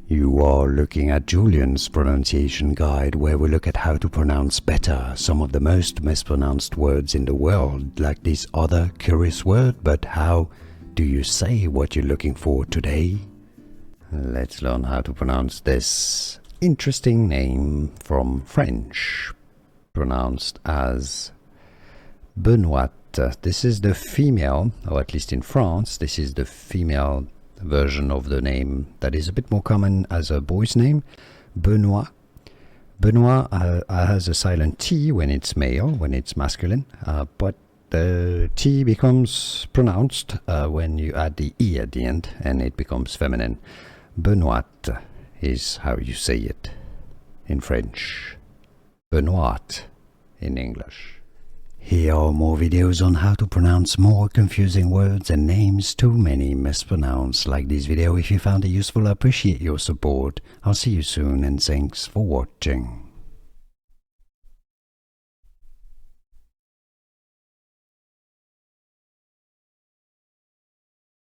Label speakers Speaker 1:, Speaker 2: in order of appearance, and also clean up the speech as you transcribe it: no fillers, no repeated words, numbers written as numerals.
Speaker 1: You are looking at Julian's pronunciation guide, where we look at how to pronounce better some of the most mispronounced words in the world, like this other curious word. But how do you say what you're looking for today? Let's learn how to pronounce this interesting name from French, pronounced as Benoite. This is the female, or at least in France, this is the female version of the name that is a bit more common as a boy's name, Benoit. Benoit has a silent T when it's male, when it's masculine, but the T becomes pronounced when you add the E at the end, and it becomes feminine. Benoite is how you say it in French. Benoit in English. Here are more videos on how to pronounce more confusing words and names too many mispronounced. Like this video if you found it useful. I appreciate your support. I'll see you soon and thanks for watching.